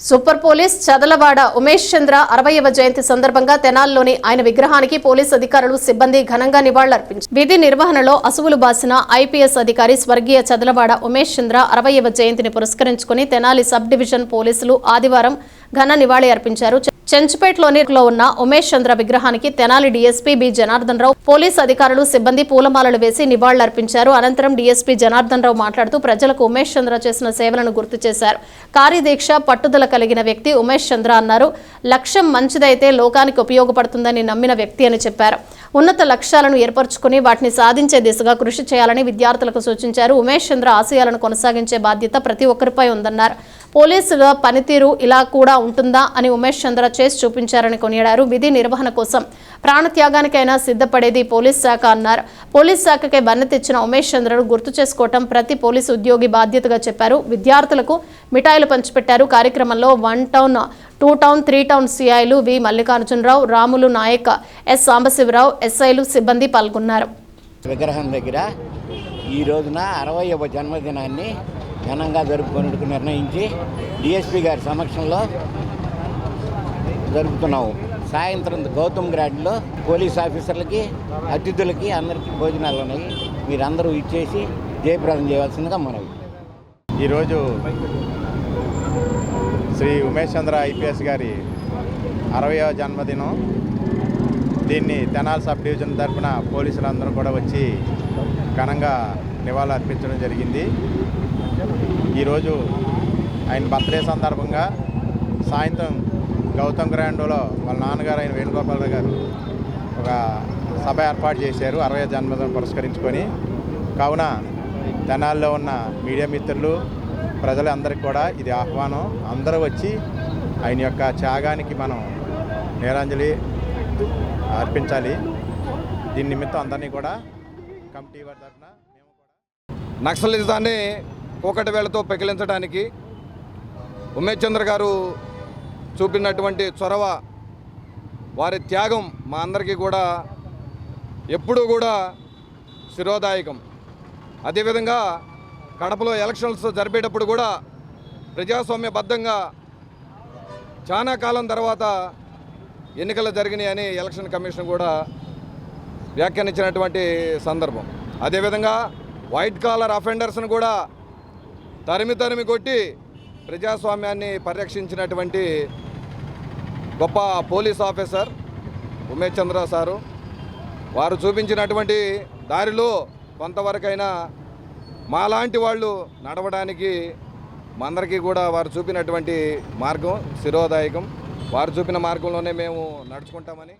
Super police Chadalavada Umesh చంద్ర 60వ జయంతి సందర్భంగా తెనాలిలోని ఆయన విగ్రహానికి పోలీస్ అధికారులు సిబ్బంది ఘనంగా నివాళులర్పించారు. విధి నిర్వహణలో అసువులు బాసిన ఐపీఎస్ అధికారి స్వర్గీయ చదలవాడ ఉమేష్ చంద్ర 60వ జయంతిని పురస్కరించుకుని తెనాలి సబ్ డివిజన్ పోలీసులు ఆదివారం ఘన నివాళి అర్పించారు. చెంచుపేటలోని ఉన్న ఉమేష్ చంద్ర విగ్రహానికి Tenali DSP B Janardhan Rao, police అధికారులు సిబ్బంది పూలమాలలు వేసి నివాళులర్పించారు. అనంతరం డీఎస్పీ జనార్దన్ రావు మాట్లాడుతూ ప్రజలకు ఉమేష్ చంద్ర చేసిన సేవలను గుర్తు చేశారు. కార్యదీక్ష పట్టుదల కలిగిన వ్యక్తి ఉమేష్ చంద్ర అన్నారు. లక్ష్యం మంచిదైతే లోకానికి ఉపయోగపడుతుందని నమ్మిన వ్యక్తి అని చెప్పారు. ఉన్నత లక్ష్యాలను ఏర్పరచుకుని వాటిని సాధించే దిశగా కృషి చేయాలని విద్యార్థులకు సూచించారు. ఉమేష్ చంద్ర ఆశయాలను కొనసాగించే బాధ్యత ప్రతి ఒక్కరిపై ఉందన్నారు. పోలీసుల పనితీరు ఇలా కూడా ఉంటుందా అని ఉమేష్ చంద్ర చేసి చూపించారని కొనియాడారు. విధి నిర్వహణ కోసం ప్రాణత్యాగానికైనా సిద్ధపడేది పోలీస్ శాఖ అన్నారు. పోలీస్ శాఖకే వన్నె తెచ్చిన ఉమేష్ చంద్రను గుర్తు చేసుకోవటం ప్రతి పోలీసు ఉద్యోగి బాధ్యతగా చెప్పారు. విద్యార్థులకు మిఠాయిలు పంచిపెట్టారు. కార్యక్రమంలో 1 టౌన్ 2 టౌన్ 3 టౌన్ సిఐలు వి మల్లికార్జునరావు, రాములు నాయక్, ఎస్ సాంబశివరావు, ఎస్ఐలు సిబ్బంది పాల్గొన్నారు. విగ్రహం దగ్గర ఈ రోజున 60వ జన్మదినాన్ని ఘనంగా జరుపుకునేందుకు నిర్ణయించి డిఎస్పీ గారి సమక్షంలో జరుపుతున్నాము. సాయంత్రం గౌతమ్ గ్రాడ్లో పోలీస్ ఆఫీసర్లకి, అతిథులకి అందరికీ భోజనాలు ఉన్నాయి. మీరందరూ ఇచ్చేసి జయప్రదం చేయవలసిందిగా మనవి. ఈరోజు శ్రీ ఉమేష్ చంద్ర ఐపీఎస్ గారి 60వ జన్మదినం. దీన్ని తెనాలి సబ్ డివిజన్ తరఫున పోలీసులందరూ కూడా వచ్చి ఘనంగా నివాళులు అర్పించడం జరిగింది. ఈరోజు ఆయన బర్త్డే సందర్భంగా సాయంత్రం గౌతమ్ గ్రాండ్లో వాళ్ళ నాన్నగారు అయిన వేణుగోపాలరావు గారు ఒక సభ ఏర్పాటు చేశారు 60వ జన్మదినం పురస్కరించుకొని. కావున తెనాలిలో ఉన్న మీడియా మిత్రులు, ప్రజలందరికీ కూడా ఇది ఆహ్వానం. అందరూ వచ్చి ఆయన యొక్క త్యాగానికి మనం నిరాంజలి అర్పించాలి. దీని నిమిత్తం అందరినీ కూడా కమిటీ వారి తరఫున మేము కూడా నక్సలిజాన్ని ఒకటి వేళతో పెకిలించడానికి ఉమేష్ చంద్ర గారు చూపినటువంటి చొరవ, వారి త్యాగం మా అందరికీ కూడా ఎప్పుడూ కూడా శిరోదాయకం. అదేవిధంగా కడపలో ఎలక్షన్స్ జరిపేటప్పుడు కూడా ప్రజాస్వామ్యబద్ధంగా చాలా కాలం తర్వాత ఎన్నికలు జరిగినాయి అని ఎలక్షన్ కమిషన్ కూడా వ్యాఖ్యానించినటువంటి సందర్భం. అదేవిధంగా వైట్ కాలర్ అఫెండర్స్ను కూడా తరిమి కొట్టి ప్రజాస్వామ్యాన్ని పరిరక్షించినటువంటి గొప్ప పోలీస్ ఆఫీసర్ ఉమేష్ చంద్ర సారు. వారు చూపించినటువంటి దారిలో కొంతవరకైనా మాలాంటి వాళ్ళు నడవడానికి అందరికీ కూడా వారు చూపినటువంటి మార్గం శిరోదాయకం. వారు చూపిన మార్గంలోనే మేము నడుచుకుంటామని